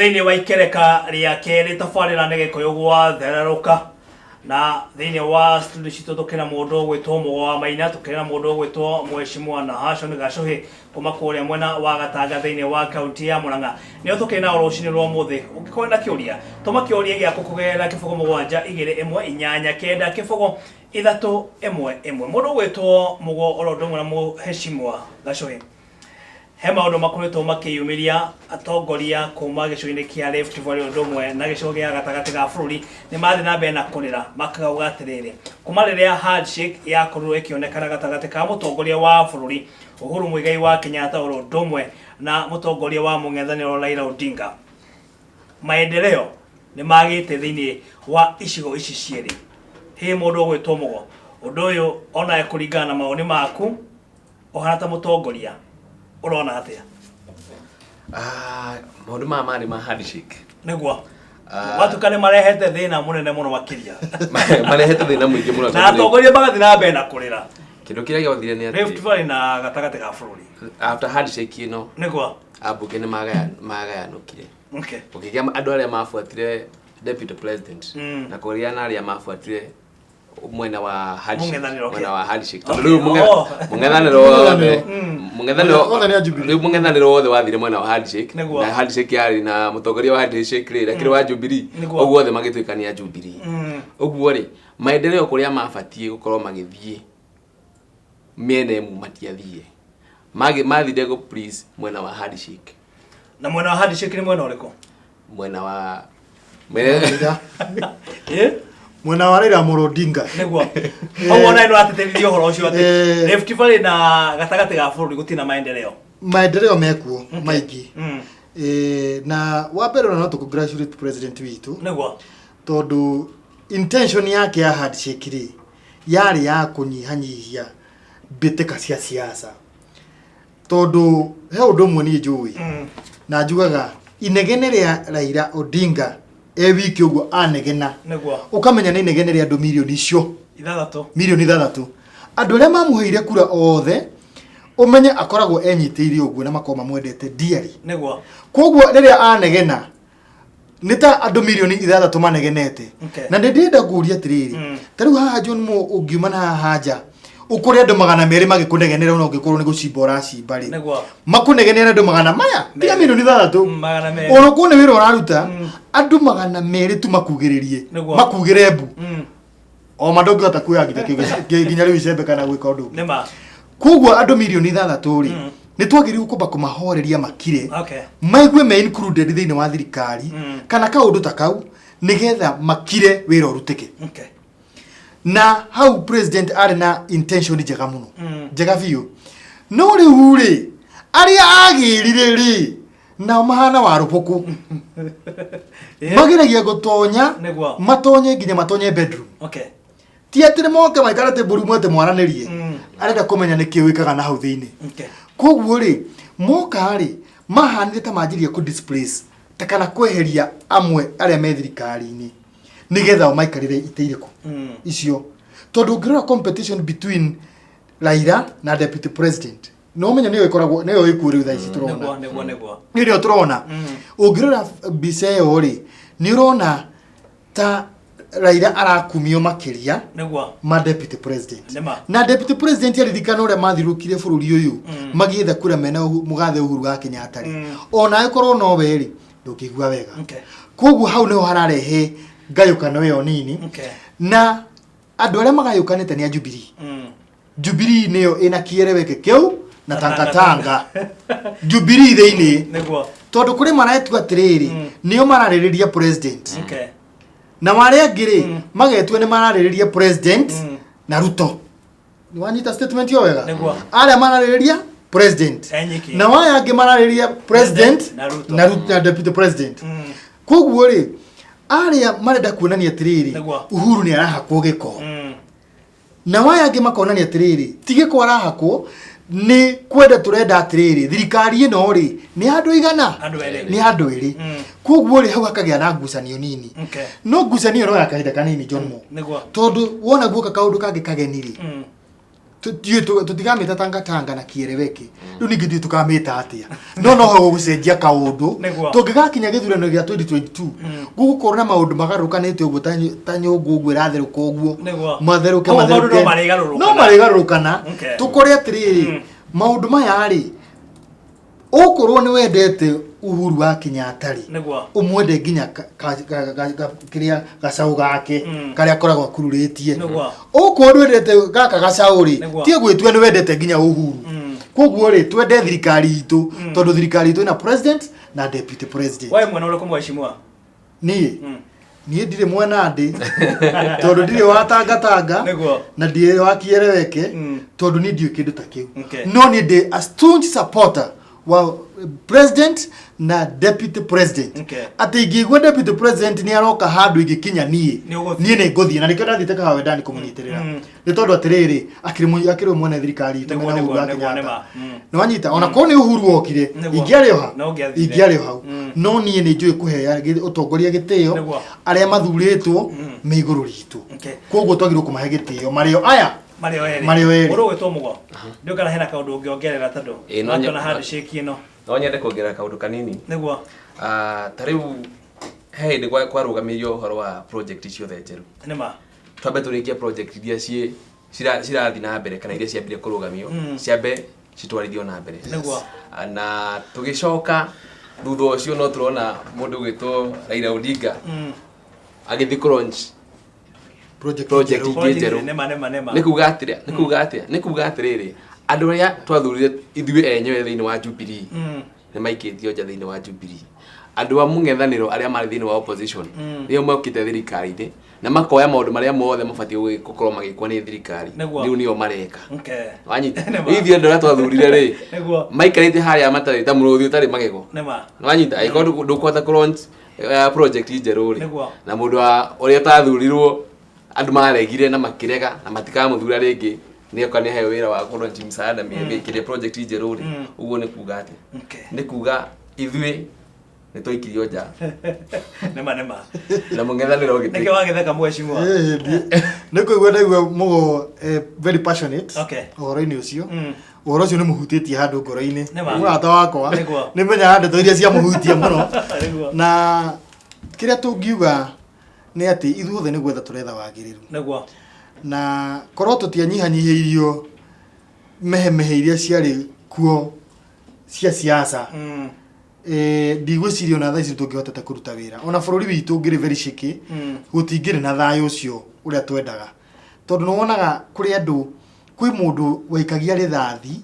Thĩinĩ wa ikereka rĩa kerĩ tabarĩra nĩ gĩkũyũ gwathererũka na thĩinĩ wa studio citũ tũkĩna mũndũ ũgwĩtwo Mũgo wa Maina, tũkĩna mũndũ ũgwĩtwo Mheshimiwa Nahashon Gacuhi kuma kũrĩa mwena wa Gatanga thĩinĩ wa kaunti ya Murang'a. Nĩo tũkĩna rũcinĩ rwa ũmũthĩ. Ũngĩkorwo na kĩũria tũma kĩũria gĩaku kũgerera kĩbũgũ 728 mũndũ ũgwĩtwo Mũgo oro ũndũ ũmwe na Mheshimiwa Gacuhi. He maũndũ makoretwo makĩyumĩria atongoria kuma gĩcũa-inĩ kĩa Rift Valley ũndũ ũmwe na gĩcigo gĩa gatagatĩ ga bũrũri nĩ mathiĩ na mbere na kũrĩra makauga atĩrĩrĩ, kuma rĩrĩa handshake yakorirwo ĩkĩonekana gatagatĩ ka mũtongoria wa bũrũri Uhuru Muigai wa Kenyatta ũndũ ũmwe na mũtongoria wa mũng'ethanĩro Raila Odinga, maendeleo nĩ magĩte thĩinĩ wa icigo ici cierĩ. He mũndũ ũgwĩtwo Mũgo, ũndũ ũyũ ona kũringana na maoni maku ũhana ta mũtongoria urona atia? Maũndũ mama nĩ ma handshake nĩguo watu kale marehete thĩna mũnene mũno makĩria marehete thĩna mũingĩ mũno na atongoria magathi na mbere na kũrĩra. Kĩndũ kĩrĩa gĩathire nĩ atĩ Rift Valley na gatagatĩ ga bũrũri after handshake ĩno nĩguo ambunge nĩ magayanũkire. Okay. Ũkĩgĩa andũ arĩa mabuatire deputy president na kũrĩa na arĩa mabuatire mwena wa handshake, mwena wa handshake. Rĩu mũng'ethanĩro wothe wathire mwena wa handshake na handshake yarĩ na mũtongoria wa handshake rĩ lakini wa Jubilee ũguo othe magĩtuĩkania Jubilee. Ũguo rĩ maendeleo kũrĩa mabatiĩ gũkorwo magĩthiĩ mĩena ĩmwe matiathiĩ, mathire go please mwena wa handshake. Na mwena wa handshake nĩ mwena ũrĩkũ? Mwena wa mwena wa Raila Odinga nĩguo hau ona ino atetĩrithia ũhoro ũcio atĩ Rift Valley na gatagatĩ ga bũrũri gũtirĩ maendeleo mekuo maingĩ. Na wa mbere no tũcongratulate president witũ nĩguo tondũ intention yake ya handshake rĩ yarĩ ya kũnyihanyihia mbĩtĩka cia siasa, tondũ he ũndũ ũmwe niĩ njũĩ na njugaga inegene rĩa Raila Odinga wiki ũguo anegena ukamenya nĩ inegene rĩa andũ milioni icio 6 milioni 6 andũ arĩa mamũheire kura othe umenye akoragwo enyitĩire ũguo na makoma mwendete diari nĩguo. Koguo rĩrĩa anegena nĩ ta andũ milioni 6 manegenete. Na ndĩrenda kuuria atĩrĩrĩ tarĩu haha John Mo ũngiuma na haha nja ukore andũ 200 magĩkũnegenera na ũngĩkorwo nĩ gũcimba ũracimba rĩ makũnegenera andũ 100 maya tiga milioni 6 ũrũkwo nĩ wĩra ũraruta andũ 200 tu makugĩrĩrie makugĩre mbu o mandongĩhota kuoya nginya rĩu icembe kana gwĩka ũndũ nĩma. Koguo andũ milioni 6 rĩ nĩ twagĩrĩirwo kũmba kũmahoreria makire maigue me included thĩinĩ wa thirikari kana kaũndũ ta kau nĩgetha makire wĩra ũrutĩke. Na hau president arĩ na intention njega mũno njega biũ, no rĩu rĩ arĩa agĩrire rĩ nao mahana warũbũkũ mageragia gũtonya matonye nginya matonye bedroom. Ti atĩ moke maikarĩte mbũri mwete mwaranĩrie arenda kũmenya nĩkĩ wĩkaga na hau thĩinĩ. Koguo rĩ moka rĩ mahanire ta manjirie kũ displace ta kana kweheria amwe arĩa me thirikari-inĩ nigetha maikarire itĩ irĩkũ icio, tondũ ngĩrora competition between Raila na deputy president no menya nĩyo ĩkoragwo nĩyo ĩkuo rĩu thaa ici tũrona nĩyo tũrona. Ũngĩrora mbica ĩyo rĩ nĩ ũrona ta Raila arakumio makĩria ma deputy president na deputy president aririkana ũrĩa mathirũkire bũrũri ũyũ magĩetha kura mena mũgathe Uhuru wa Kenyatta rĩ ona ĩkorwo no we rĩ ndũkĩigua wega. Koguo hau nĩho hararehe ngayũkano ĩyo nini na andũ arĩa magayũkanĩte nĩ a Jubilee. Jubilee nĩyo ĩna kĩereweke kĩu na Tanga Jubilee thĩinĩ tondũ kũrĩ maretua atĩrĩrĩ nĩo mararĩrĩria president na marĩa angĩ rĩ magetua nĩ mararĩrĩria president na Ruto. Nĩ wanyita statement yo wega arĩa mararĩrĩria president na waya angĩ mararĩrĩria president na deputy president. Koguo rĩ arĩa marenda kuonania atĩrĩrĩ Uhuru nĩ arahakwo gĩko na waya angĩ makonania atĩrĩrĩ ti gĩko arahakwo nĩ kwenda tũrenda atĩrĩrĩ thirikari ĩno rĩ nĩ andũ igana nĩ andũ erĩ. Koguo rĩ hau hakagĩa na ngucanio nini no ngucanio no ya kahinda kanini John Mo tondũ wona guoka kaũndũ kangĩ kageni rĩ tutigamita tanga na kiereweke riu ningi ndi tukamita atia no ho gucenjia kaundu tungigakinya githurano gia 2022 gugukorwo na maundu magarukanite uguo ta nyungu uguo irathiruka uguo matheruke no marigarurukana tukore atiriri maundu maya ri ukorwo ni wendete Uhuru wa Kenyatta ri umwende nginya kiria gacau gake karia koragwo kururitie uko ndwendete gaka gacau ri tie gwitua ni wendete nginya Uhuru koguo ri twende thirikari itu tondu thirikari itu na president na deputy president wewe mwana uriko mweshimwa nie ndire mwana ndi tondu ndire watangatanga na ndire wakiereweke tondu ni ndio kindu ta kiu no ni ndi a staunch supporter wa president na deputy president ati ingigwa deputy president ni aroka handu igikinya nie ne ngothie na nikio ndathite ka hawe ndani kumunyitirira ni tondu atiriri akiri mwene thirikari temena uga Kenyatta no wanyita ona ko ni Uhuru okire ingiari hau no nie ni njui kuhe utongoria gitio aria mathuritwo me iguru ritu koguo twagirwo kumahe gitio mario aya Mario eri oro gitwo mugo ndio kana hena kaundu ungiongerera tando na handshake ino no nyende kuongerera kaundu kanini niguo tariu he ndi kwa rugamirio horo wa project icio thenjeru nima twabe turikia project iria cirathi na mbere kana iria ciambire kurugamio ciambe citwarithio na mbere niguo na tugicoka thutha ucio no turona mundu gwitwo Raila Odinga agithi launch project njeru nikuga atiriri andu aria twathurire ithuĩ enyewe thiini wa Jubilee ni maikitio nja thiini wa Jubilee andu a mung'ethaniro aria mari thiini wa opposition nio mokite thirikari-ini na makoya maundu maria mothe mabatie gukorwo magikwo ni thirikari riu nio mareka wanyita ithuĩ andu aria twathurire ri maikarite haria matari ta muruthi utari magego wanyita aikorwo ndukwata launch project njeru ri na mundu uria tathurirwo andu maregire na makirega na matikamuthura ringi ni okani hayo wira wa kuno msaada mekire project njeru ri uguo ni kuga ati ni kuga ithuĩ ni toikirio nja nema na mung'ethaniro giti nike wagetheka mweshimwa ni kuigua ndaigua mugo very passionate uhoro-ini ucio uhoro ucio ni muhutĩtie handu ngoro-ini murata wakwa ni menya handu iria cia muhutia muno na kiria tungiuga ni ati ithuothe ni gwetha turetha wagiriru niguo na korwo tutianyihanyihĩirio mehe iria ciarĩ kuo cia siasa ndigwĩciria ona thaa ici tũngĩhotete kũruta wĩra ona bũrũri witũ ngĩrĩ very shaky gũtingĩrĩ na thayũ ũcio ũrĩa twendaga tondũ nĩ wonaga kũrĩ andũ kwĩ mũndũ waikagia rĩthathi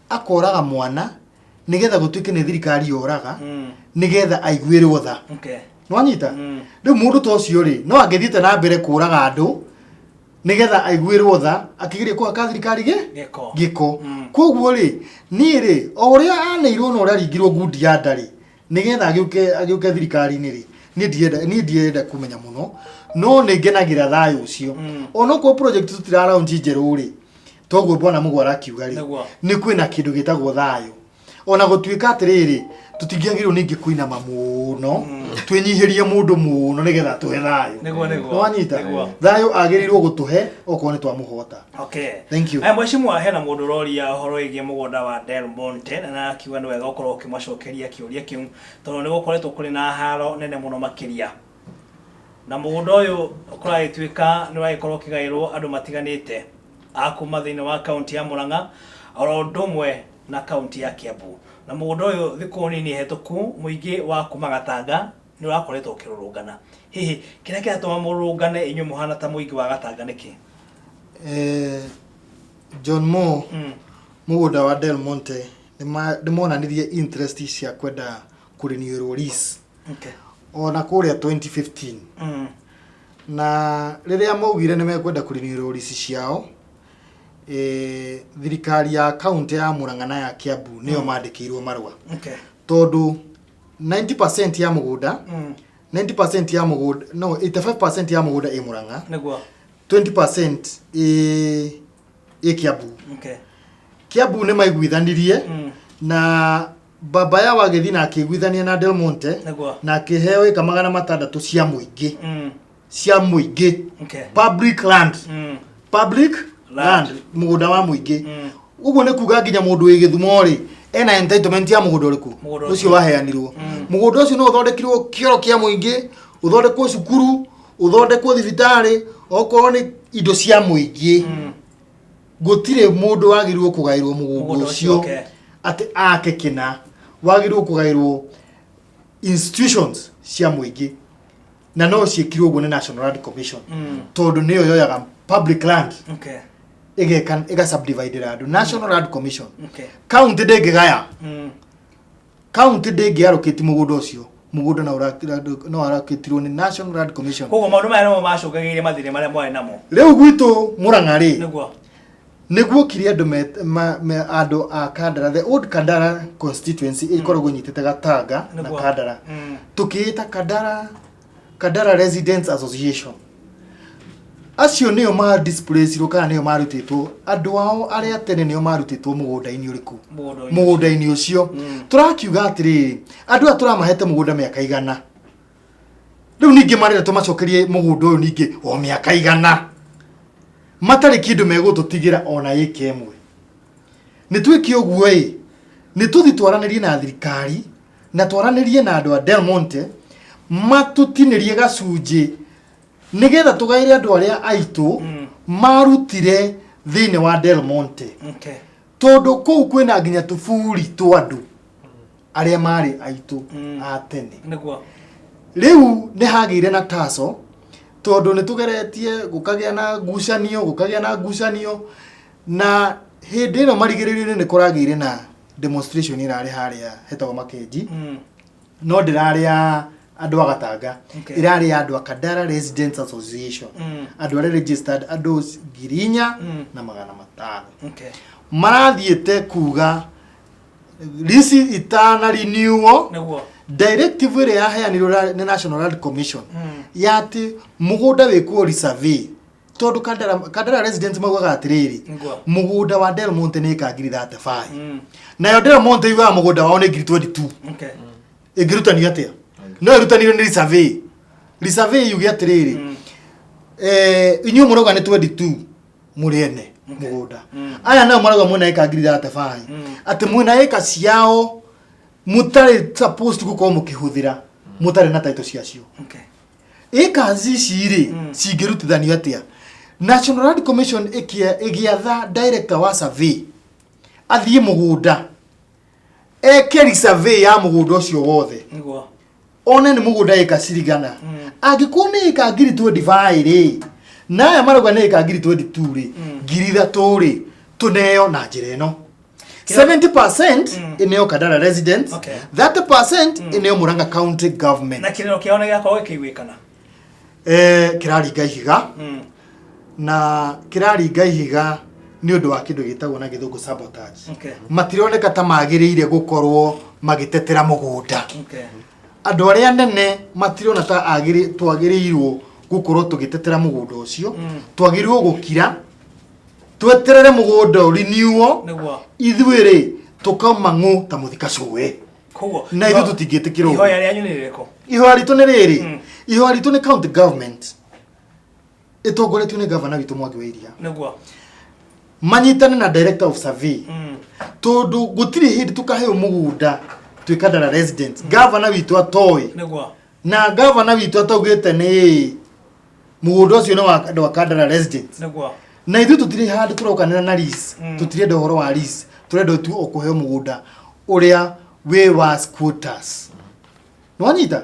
akoraga mwana nĩgetha gũtuĩke nĩ thirikari yoraga nĩgetha aiguĩrwo tha nwanyita rĩu mũndũ ta ũcio rĩ no angĩthiĩte na mbere kũraga andũ nĩgetha aiguĩrwo tha akĩgeria kũhaka thirikari gĩko koguo rĩ niĩ rĩ o ũrĩa aneirwo na ũrĩa aringirwo ngundi ya nda rĩ nĩgetha agĩũke thirikari-inĩ rĩ niĩ ndienda kũmenya mũno no nĩ ngenagĩra thayũ ũcio ona okorwo project tũtiraraunji njerũ rĩ toguo bwana Mũgwara akiuga rĩ nĩ kwĩna kĩndũ gĩtagwo thayũ ona gũtuĩka atĩrĩrĩ tũtingĩagĩrwo ningĩ kũinama mũno twĩnyihĩrie mũndũ mũno nĩgetha tũhe thayũ wanyita thayũ agĩrĩirwo gũtũhe okorwo nĩ twamũhota thank you mweshimwa hena mũndũ ũroria ũhoro wĩgiĩ mũgũnda wa Del Monte na akiuga nĩ wega ũkorwo ũkĩmacokeria kĩũria kĩu tondũ nĩ gũkoretwo kũrĩ na haro nene mũno makĩria na mũgũnda ũyũ ũkũragĩtuĩka nĩ ũragĩkorwo ũkĩgaĩrwo andũ matiganĩte a kuma thĩinĩ wa kaunti ya Mũrang'a oro ũndũ ũmwe na kaunti ya Kiambu na mũgũnda ũyũ thikũ nini hetũku mũingĩ wa kuma Gatanga nĩ ũrakoretwo ũkĩrũrũngana hihi kĩrĩa kĩratũma mũrũrũngane inyuĩ mũhana ta mũingĩ wa Gatanga nĩkĩ John Mo mũgũnda wa Del Monte nĩ monanirie interest cia kwenda kũrĩniũrwo lease ona kũrĩa 2015 na rĩrĩa maugire nĩ mekwenda kũrĩniũrwo lease ciao thirikari ya kaunti ya Mũrang'a na ya Kiambu nĩyo mandĩkĩirwo marũa tondũ 90% ya mũgũnda 90% ya mũgũnda no 85% ya mũgũnda ĩ Mũrang'a nĩguo 20% ĩ Kiambu Kiambu nĩ maiguithanirie na baba ya wagĩthi na akĩiguithania na Del Monte na akĩheo ĩka 600 cia mũingĩ public land public land mugunda wa muingi uguo ne kuga nginya mundu wi Githumo ri ena entitlement ya mugunda uriku ucio waheanirwo mugunda ucio no uthondekirwo kioro kia muingi uthondekwo cukuru uthondekwo thibitari okorwo ni indo cia muingi gutire mundu wagirwo kugairwo mugunda ucio ati ake kina wagirwo kugairwo institutions cia muingi na no ciekirwo uguo ni National Land Commission tondu niyo yoyaga public land ega subdivide andu National Land Commission county ndengigaya county ndengiyarukiti mugunda ucio mugunda no arakitirwo ni National Land Commission koguo maundu maya no macungagire mathire maria mwae namo riu gwitu Murang'a ri niguo kiri andu a Kandara the old Kandara constituency ikoragwo nyitete Gatanga na Kandara tukiita Kandara Residents Association acio niyo ma displace kana niyo marutitwo andu ao aria tene niyo marutitwo mugunda-ini uriku mugunda-ini ucio turakiuga atiri andu aturamahete mugunda miaka igana riu ningi marira tumacokerie mugunda uyu ningi o miaka igana matari kindu megututigira ona yike emwe nitwiki uguo nituthi twaranirie na thirikari na twaranirie na andu a Del Monte matutinirie gacunji nigetha tugaire andu aria aitu marutire thine wa Del Monte tondu kuu kwina nginya tufuri twandu aria mari aitu a tene riu ni hagire na taso tondu nitugeretie gukagia na ngucanio na hindi no marigiririo ni kuragire na demonstration irari haria hetagwo Makenji no ndiraria andu agatanga irari andu a Kandara Residents Association andu are registered andu 4,500 marathiete kuga risi itana renewal directive ire yaheanirwo ni National Land Commission yati mugunda wikwo resurvey tondu Kandara Residents maugaga atiriri mugunda wa Del Monte ni kangiri 35 nayo Del Monte yuga mugunda wao ni ngiri 22 igirutanio atia no irutanio ni resurvey yuga atiriri inyu muroga ni 22 muriene mugunda aya nao maraga mwena eka ngiri 35 ati mwena eka ciao mutari supposed gukorwo mukihuthira mutari na title ciacio eka ziciri cingirutithanio atia National Land Commission igiatha director wa survey athie mugunda eke survey ya mugunda ucio wothe one ni mugunda eka cirigana angikuwa ni eka ngiri 25 ri na aya maraga ni eka ngiri 22 ri ngiri 3 ri tuneo na njira ino 70% ineo Kandara Residents 30% ineo Murang'a County Government na kirero kione gako kiwikana kiraringa ihiga na kiraringa ihiga ni undu wa kindu gitagwo na githungu sabotage matironeka ta magiriire gukorwo magitetera mugunda andu aria nene matirona ta twagiriirwo gukorwo tugitetera mugunda ucio twagirirwo gukira tweterere mugunda renewal ithuire tukamangu ta muthika cuwe na ithu tutingitikirwo ihoya ryanyu ni ririko ihoya ritu ni riri ihoya ritu ni county government itongoretio ni governor witu Mwangi wa Iria manyitane na director of survey tondu gutiri hindi tukaheo mugunda twi Kandara Residents governor witu atoi na governor witu ataugite ni mugunda ucio ni wa Kandara Residents na ithu tutiri handi turokanira na lease tutiri ndohoro wa lease turenda tu okuheo mugunda uria we was quotas nwanyita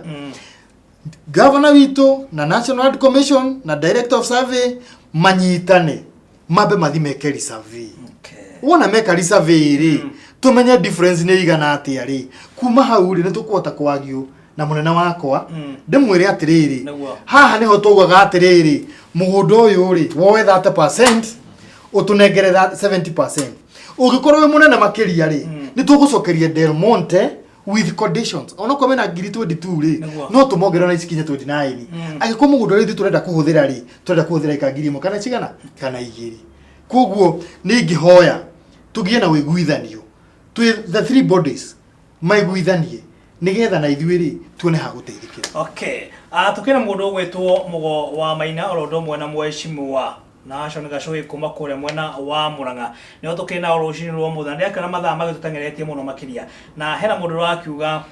governor witu na National Land Commission na director of survey manyitane mabe mathimeke survey wona meka survey ri tumenye difference ni igana atia ri kuma hau ri nitukuhota kwagio na munene wakwa ndimwire atiriri haha niho tugwaga atiriri mugunda uyu ri woe 30% utunengere 70% ugikorwo we munene makiria ri nitugucokeria Del Monte with conditions ona kwa mena ngiri 22 ri no tumongerera na isikinye 29 agikorwo mugunda ri turenda kuhuthira ri turenda kuhuthira ikangiri mo kana cigana kana igiri koguo ni ngihoya tugie na wiguithanio twi the three bodies maiguithanie nigetha na ithuiri tuone ha guteithikira tukina mundu gwetwo Mugo wa Maina orondo mwana mweshimwa na Ashon Gacui kuma kuria mwena wa Murang'a ni otukina orucini rwo mutha ndia kana mathaa magitutengeretie muno makiria na hena mundu rakiuga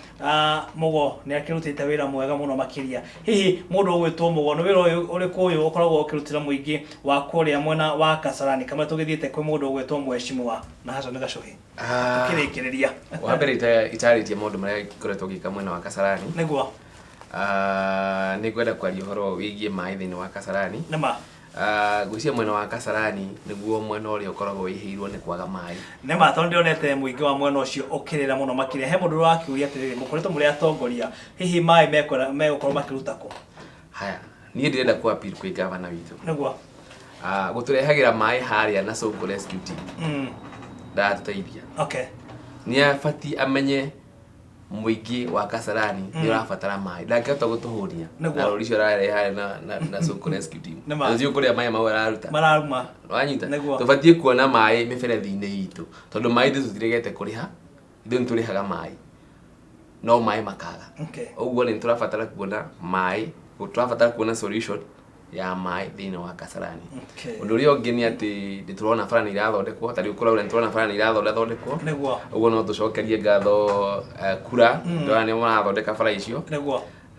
Mugo ni akirutite wira mwega muno makiria hihi mundu gwitwo Mugo ni wira uriku uyu ukoragwo ukirutira muingi wa kuria mwena wa Kasarani kama tugithiite kwi mundu gwitwo Mheshimiwa na Ashon Gacui tukirikireria wa mbere itaritie mundu maria ikoretwo gika mwena wa Kasarani niguo ni gwenda kwaria horo wigie mai thini wa Kasarani nema gwĩcia mwena wa Kasarani niguo mwena ũrĩa ũkoragwo wĩhĩirwo nĩ kwaga maĩ nema tondũ ndionete mũingĩ wa mwena ũcio ũkĩrĩra mũno makĩria he mũndũ ũrakĩũria atĩrĩrĩ mũkoretwo mũrĩ atongoria hihi maĩ megũkorwo makĩruta kũ haya niĩ ndirenda ku appeal kwĩ gavana witũ niguo gũtũrehagĩra maĩ harĩa na Sonko Rescue Team ndatũteithia okay nĩ abatiĩ amenye muingi wa Kasarani ni urabatara mai ndangĩhota gũtũhũria na rori cio rarehe na Sonko Rescue Team ndio kũrĩa mai mau araruta mararuma wanyita tũbatiĩ kuona mai mĩberethi-inĩ itũ tondũ mai ithu tũtiregete kũrĩha ithuĩ nĩ tũrĩhaga mai no mai makaga ũguo nĩ tũrabatara kuona mai tũrabatara kuona solution ya mai thĩinĩ wa Kasarani ũndũ ũrĩa ũngĩ nĩ atĩ nĩ tũrona bara nĩ irathondekwo tarĩ ũkũraura nĩ tũrona bara nĩ irathondekwo ũguo no tũcokerie ngatho kura ndona nĩ marathondeka bara icio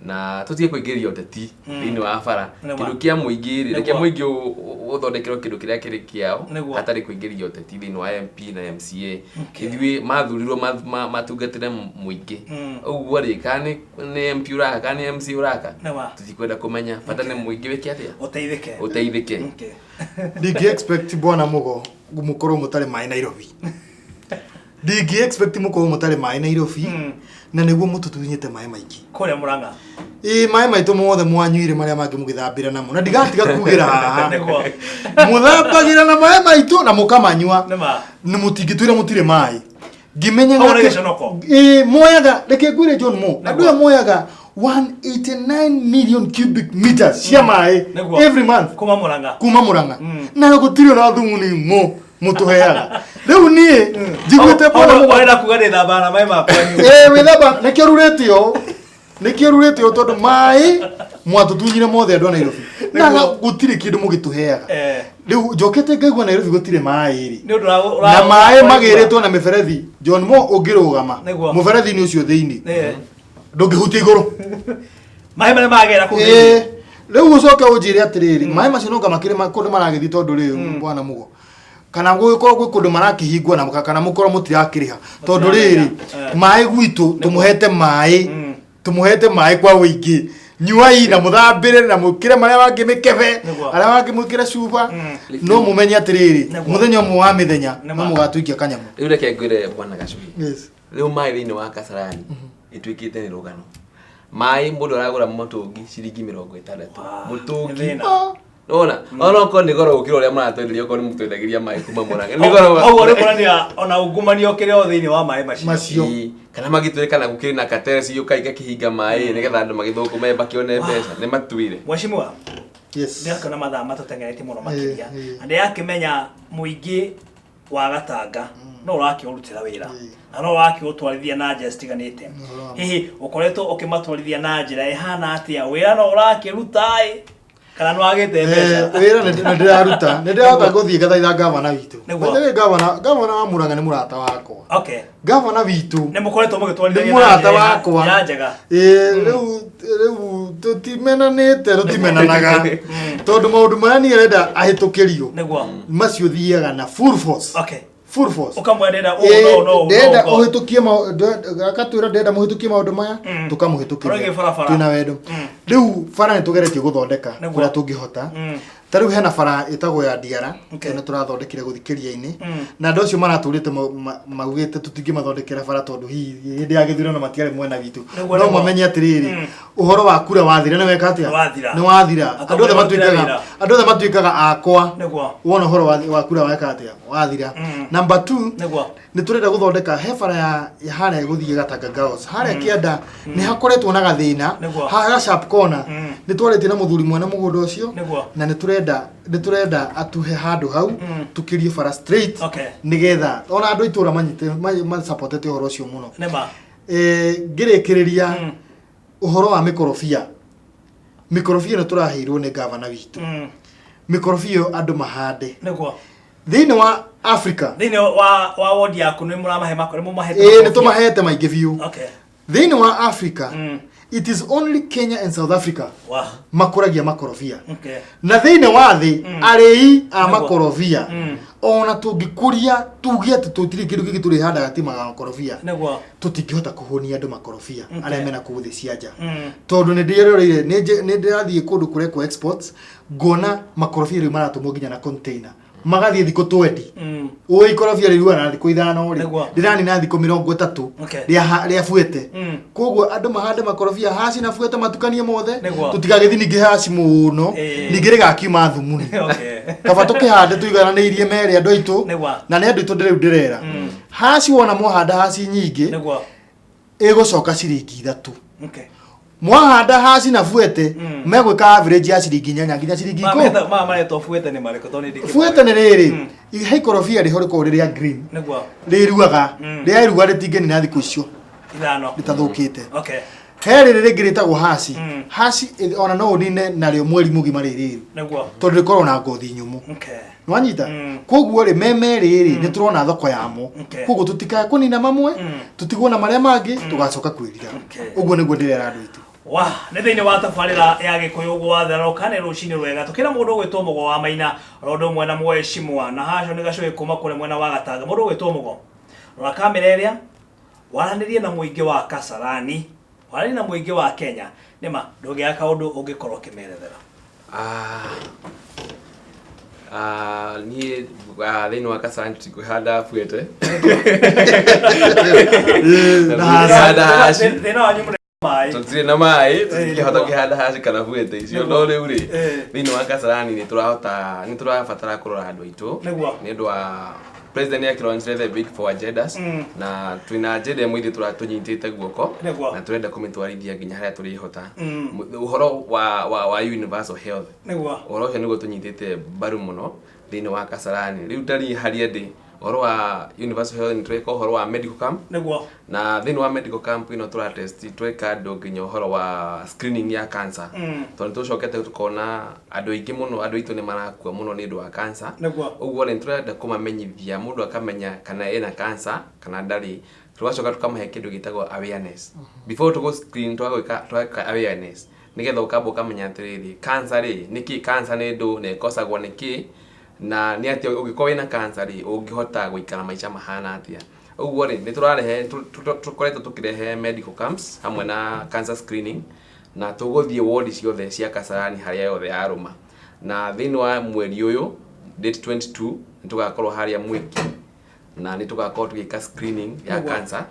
na tũtige kũingĩria ũteti thĩinĩ wa bara kĩndũ kĩa mũingĩ reke mũingĩ ũthondekerwo kĩndũ kĩrĩa kĩrĩ kĩao hatarĩ kũingĩria ũteti thĩinĩ wa MP na MCA ithuĩ mathurirwo matungatĩre mũingĩ ũguo rĩ kana nĩ MP ũraka kana nĩ MC ũraka tũtikwenda kũmenya bata nĩ mũingĩ wĩke atĩa ũteithĩke ndingĩ expect bwana Mugo mũkorwo mũtarĩ maĩ Nairobi ndingĩ expect mũkorwo mũtarĩ maĩ Nairobi na nĩguo mũtũtunyĩte maĩ maingĩ kũrĩa Murang'a maĩ maitũ mothe mwanyuire marĩa mangĩ mũgĩthambĩra namo na ndigatiga kugĩra haha mũthambagĩra na maĩ maitũ na mũkamanyua nĩ mũtingĩtwĩra mũtirĩ maĩ ngĩmenyaga moyaga reke ngwĩre John Mo andũ aya moyaga 189 million cubic meters cia maĩ every month kuma Murang'a na gũtirĩ ona thumu ni mo mutuheaga riu nie njiguite bwana Mugo wenda kuga ni thamba na maĩ makwa withamba nikio ruretio tondu maĩ mwatutunyire mothe andũ a Nairobi na gũtirĩ kĩndũ mũgĩtuheaga riu njokete ngaigua Nairobi gũtirĩ maĩ ri na maĩ magĩrĩtwo na mĩberethi John Mo ũngĩrũgama mũberethi-inĩ ũcio thĩinĩ ndũngĩhutia igũrũ maĩ marĩa magera kũu thĩinĩ riu ũcoke ũnjĩre atĩrĩrĩ maĩ macio nonga makĩrĩ kũndũ maragĩthiĩ tondũ rĩu bwana Mugo kana gũgĩkorwo gwĩ kũndũ marakĩhingwo na kana mũkorwo mũtirakĩrĩha tondũ rĩrĩ maĩ gwitũ tũmũhete maĩ kwa wĩingĩ nyuai na mũthambĩre na mũkĩre marĩa mangĩ mĩkebe arĩa mangĩ mũkĩre cuba no mũmenye atĩrĩrĩ mũthenya ũmwe wa mĩthenya no mũgatũikia kanyamũ rĩu reke ngwĩre bwana Gacui rĩu maĩ thĩinĩ wa Kasarani ĩtuĩkĩte nĩ rũgano maĩ mũndũ aragũra mũtũngi ciringi 60 mũtũngi ona okorwo nĩ goro gũkĩra ũrĩa maratwenderia okorwo nĩ mũtwendagĩria maĩ kuma Murang'a nĩ goro hau rĩ kũrania ona ungumania ũkĩrĩ o thĩinĩ wa maĩ macio kana magĩtuĩka na gũkĩrĩ na katereci yũka igakĩhinga maĩ nĩgetha andũ magĩthũkũme bakĩone mbeca nĩ matuire Mheshimiwa ndĩrakĩona mathaa matũtengeretie mũno makĩria na ndĩrakĩmenya mũingĩ wa Gatanga no ũrakĩũrutĩra wĩra na no ũrakĩũtwarithia na njĩra citiganĩte hihi ũkoretwo ũkĩmatwarithia na njĩra ĩhana atĩa wĩra no ũrakĩruta kana no agete mbeca wĩra nĩ ndĩraruta nĩ ndĩrahota gũthiĩ gathaitha gavana witũ nĩ gavana wa Murang'a nĩ mũrata wakwa gavana witũ nĩ mũkoretwo mũgĩtwarithia nĩ mũrata wakwa rĩu tũtimenanaga tondũ maũndũ marĩa niĩ arenda ahĩtũkĩrio macio thiaga na full force ukamwendera ndenda ũhĩtũkie akatwĩra ndenda mũhĩtũkie maũndũ maya tũkamũhĩtũkĩria twĩna wendo rĩu bara nĩ tũgeretie gũthondeka kũrĩa tũngĩhota tarĩu hena bara ĩtagwo ya Ndiara nĩ tũrathondekire gũthikĩria-inĩ na andũ acio maratũrĩte maugĩte tũtingĩmathondekera bara tondũ hihi hĩndĩ ya gĩthurano matiarĩ mwena witũ no mamenye atĩrĩrĩ ũhoro wa kura wathira nĩ weka atĩa nĩ wathira andũ othe matuĩkaga akwa wona ũhoro wa kura weka atĩa wathira number 2 nĩ tũrenda gũthondeka he bara ya harĩa gũthiĩ Gatanga Girls harĩa kĩanda nĩ hakoretwo na gathĩna ha sharp corner nĩ twarĩtie na mũthuri mwene mũgũnda ũcio na nĩ tũrenda atuhe handũ hau tũkĩrie bara straight nĩgetha ona andũ itũra manyite supportete ũhoro ũcio mũno ngĩrĩkĩrĩria ũhoro wa mĩkorobia nĩ tũraheirwo nĩ gavana witũ mikorofia andu mahande niguo thini wa Africa thini wa wodi yaku ni muramahe makore mu mahete ni tumahete maingi biu okay thini wa Africa it is only Kenya and South Africa makuragia makorofia okay na thini wa thi arei a makorofia ona tungikuria tugie tutiri kindu giki turi handa gati makorofia niguo tutingihota kuhonia andu makorofia aria mena kuthi cianja tondu ni ndiroreire ni ndirathie kundu kure ku exports ngona makorofia ri maratumwo nginya na container magathie thiko 20 o ikorofia ri ruana thiko 5 ri ndirani na thiko 30 ria fuete koguo andu mahande makorofia haci na fuete matukanie mothe tutigagithi ningi haci muno ningi ri gakiuma thumu ni kaba tukihande tuigananiirie mere andu aitu na ne andu aitu ndirera haci wona mohanda haci nyingi igucoka ciringi 3 mwahanda haci na fuete megwika average ya ciringi 8 nginya ciringi 10 mama to fuete ni mariko to ni diki fuete ni riri hai korofia ri hori ko ri ya green niguo ri ruaga ri ruaga ri tingeni na thiku icio ithano ritathukite okay heri ri ngirita haci haci ona no nine na ri mweri mugima riri niguo tondu rikorwo na ngothi nyumu okay nwanyita koguo ri meme riri ni turona thoko yamo koguo tutikae kunina mamwe tutigona maria mangi tugacoka kwirira uguo niguo ndirera andu itu wa ne thini wa tafarira ya gikuyu gwa tharoka ne rucini rwega tukira mundu gwitwo mugo wa maina rondo mwena mweshimwa na haco ni gacoe kuma kure mwena wa Gatanga mundu gwitwo mugo rora kamera iria waranirie na muingi wa Kasarani warani na muingi wa Kenya nima ndugiaka undu ungikorwo kimerethera ni thini wa Kasarani tikuhanda fuete thina wanyu tutire na mai tukihota kihanda haci kana fuete icio no riu ri thini wa Kasarani ni turabatara kurora andu aitu ni ndu wa president ya kironjire the big four agendas na twina agenda mwithi turatunyitite guoko na turenda kumitwarithia nginya haria turihota uhoro wa universal health uhoro ucio niguo tunyitite baru muno thini wa Kasarani riu tari haria ndi uhoro wa universal health ni tweka uhoro wa medical camp na thini wa medical camp ino tura test tweka andu nginya uhoro wa screening ya cancer tondu tucokete tukona andu aingi muno andu itu ni marakua muno ni ndu wa cancer uguo ni turenda kumamenyithia mundu akamenya kana ena cancer kana ndari tugacoka tukamahe kindu gitagwo awareness before tugo screen twaka awareness nigetha ukamba ukamenya atiriri cancer ri niki cancer ni ndu ne kosagwo niki na ni ati ugikorwo ina cancer ri ungihota guikara maica mahana atia uguo ri ni turarehe tukoretwo tukirehe medical camps hamwe na cancer screening na tuguthie ward ciothe cia Kasarani haria yothe aruma na thini wa mweri uyu date 22 nitugakorwo haria Mwiki na nitugakorwo tugika screening ya cancer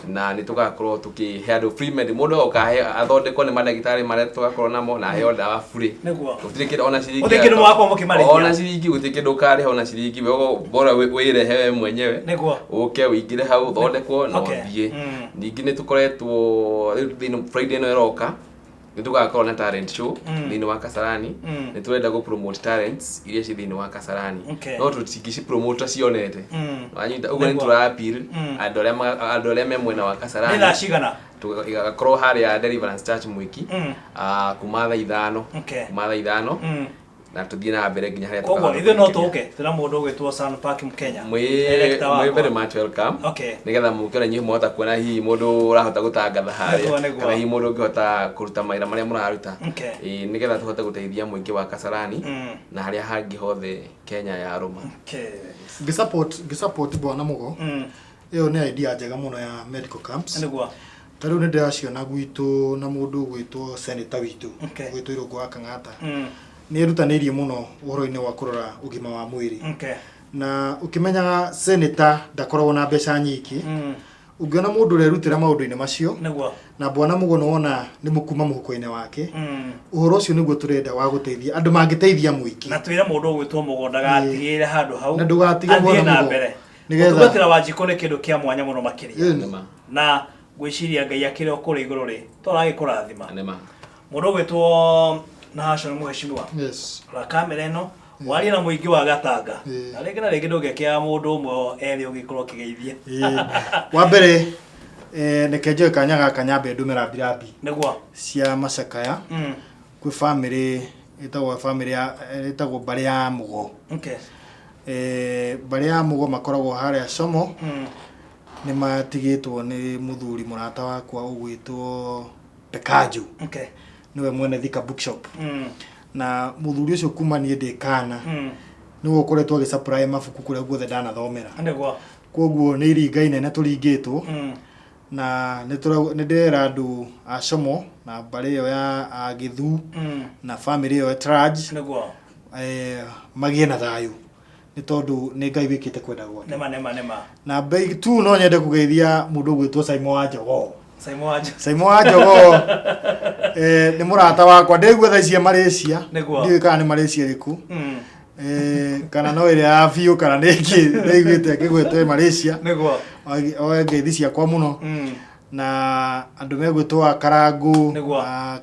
na nitugakorwo tukihe andu free med mundu okahe athondekwo ni madagitari maria tugakorwo namo na heo dawa free utirikira ona ciringi utikira mwako mukimarithia ona ciringi utikira ukari ona ciringi bora wirehe mwenyewe uke wingire hau thondekwo no thie ningi nitukoretwo thini Friday no iroka nitugakorwo na talent show thini wa Kasarani niturenda go promote talents iria ci thini wa Kasarani no tutigici promote cionete anyita ugo ni turapil andu aria me mwena wa Kasarani nda cigana tugakorwo haria Deliverance Church Mwiki kuma thaa 5 kuma thaa 5 na tuthie na mbere nginya haria tukaga ithe no tuke tira mundu gwitwo Sun Park Mkenya mwe very much welcome nigetha mukira nyi muhota kuona hihi mundu urahota gutangatha haria kana hihi mundu ngihota kuruta maira maria muraruta nigetha tuhote guteithia muingi wa Kasarani na haria hangi hothe Kenya ya ruma support bwana mugo iyo ni idea njega muno ya medical camps tariu ni ndiraciona gwitu na mundu gwitwo senator witu gwitwo Irungu wa Kang'ata ni rutanirie muno uhoro-ini wa kurora ugima wa mwiri na ukimenya senator ndakoragwo na mbeca nyingi ungiona mundu urerutira maundu-ini macio na bwana mugo no wona ni mukuma muhuko-ini wake uhoro ucio niguo turenda wa guteithia andu mangiteithia muingi na twira mundu gwitwo mugo ndagatigire handu hau na ndugatige bwana mugo nigetha tugatira Wanjiku ni kindu kia mwanya muno makiria na gwiciria Ngai akire okuri iguru ri turagikurathima mundu gwitwo na haco ni muheshimiwa la kamera ino wari na muingi wa Gatanga na rege ndugekia mundu umwe eri ugikorwo kigeithia wa mbere nekenje kanyaga kanyambe ndumira birabi niguo cia macakaya kwi family itagwo family ya itagwo bari ya mugo bari ya mugo makoragwo haria Somo ni matigitwo ni muthuri murata wakwa ugwitwo Pekaju niwe mwene Thika Bookshop na muthuri ucio kuma ni ndikana niwe ukoretwo agisupply mabuku kuria guothe ndanathomera koguo ni iringaine na turingitwo na nindera andu a Somo na bari yo ya Githu na family yo Traj magie na thayu ni tondu ni Ngai wikite kwenda gwake nema na bei tu no nyende kugeithia mundu gwitwo Simon wa Njogo ni murata wakwa ndigwe tha cia Malaysia ndiwe kana ni Malaysia riku kana no ile afio kana niki ndigwite kigwete Malaysia o ngeithi ciakwa muno na andu megwitwo Karangu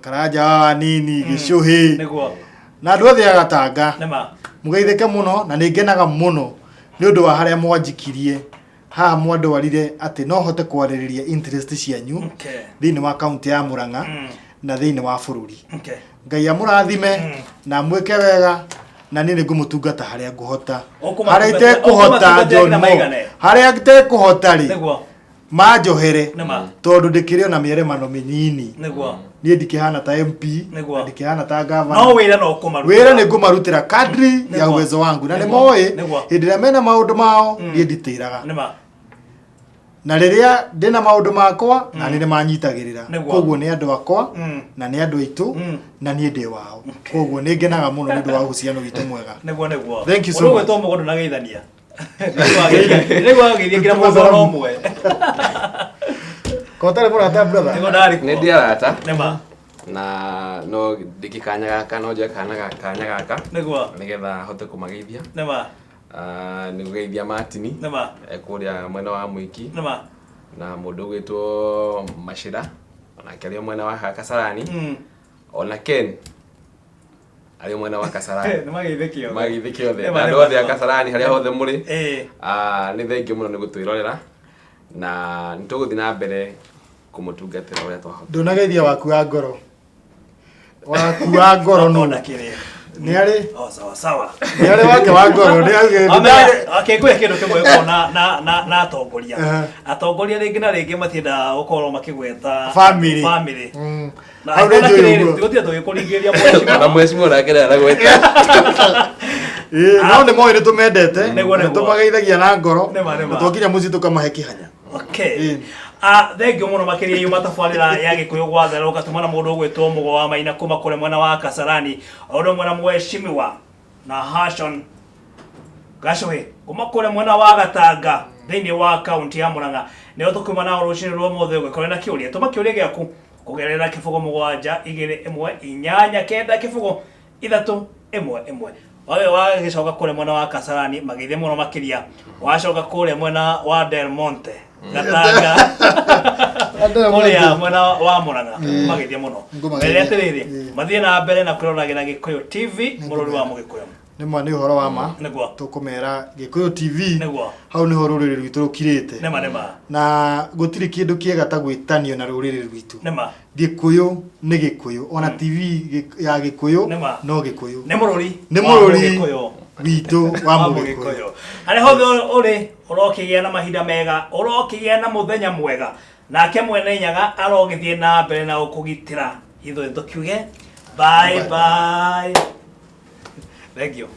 Karanja nini Gicuhi na andu othe agatanga mugeithike muno na ningenaga muno ni undu wa haria mwanjikirie ha mwandu warire ati no hote kwaririria interest cianyu thini wa county ya Murang'a na thini wa bururi Ngai amurathime na mwike wega na nini ngumutungata haria nguhota haria ite kuhota John haria ite kuhota ri manjohere tondu ndikirio na mieremano minyini nie ndikihana ta MP ndikihana ta governor no wira no kumaruta wira ni ngumarutira kadri ya uwezo wangu na ni moe hindira mena maundu mao nie nditiraga na riria ndina maundu makwa na ni manyitagirira koguo ni andu akwa na ni andu aitu na nie ndi wao koguo ni ngenaga muno ni ndu wa uciano gitu mwega neguo thank you so much uruwe to mugondo na geithania neguo geithia kira mugondo no mwe kotare murata brother neguo ndari ni ndiarata nema na no ndikikanya gaka no nje kanya gaka neguo nigetha hote kumageithia nema ni kugeithia Martini nema kuria mwena wa Mwiki nema na mundu gwitwo Mashira ona kerio mwena wa Kasarani ona Ken ari mwena wa Kasarani ni magithikio the andu othe a Kasarani haria hothe muri ni thengio muno ni gutwirorera na nituguthi na mbere kumutungatira uria twahota ndunageithia waku wa ngoro no ni ari sawa ni ari wake wa ngoro ni akengwe kindu kimwe na atongoria ringi na ringi matienda gukorwo makigweta family na tugotia tugikuringiria mweshimwo nake aragweta no ni moyo ni tumendete ni tumageithagia na ngoro tukinya muci tukamahe kihanya thengio muno makiria yuma tafarira ya Gikuyu gwathera ugatumana mundu ugwitwo Mugo wa Maina kuma kure mwena wa Kasarani ondo mwena mweshimiwa na Hashon Gacuhi kuma kure mwena wa Gatanga thini wa county ya Murang'a nio tukuma na rucini rwo mothe gwikore na kiuria tumakiuria giaku kugerera kifugo 7-2-8-9 kifugo 3-1-1 wawe wa gicoka kure mwena wa Kasarani magithie muno makiria wacoka kure mwena wa Del Monte Gatanga kuria mwena wa Murang'a magithie muno mbere atiriri mathie na mbere na kuroragira Gikuyu TV mururi wa Mugikuyu nimwa ni horo wa ma tukumera Gikuyu TV hau ni horo ruriri rwitu rukirite na gutiri kindu kiega ta gwitanio na ruriri rwitu Gikuyu ni Gikuyu ona TV ya Gikuyu no Gikuyu ni mururi witu wa Mugikuyu ari hothe uri urokigia na mahinda mega urokigia na muthenya mwega nake mwene nyaga arogithie na mbere na ukugitira ithuĩ tukiuge bye bye. Thank you.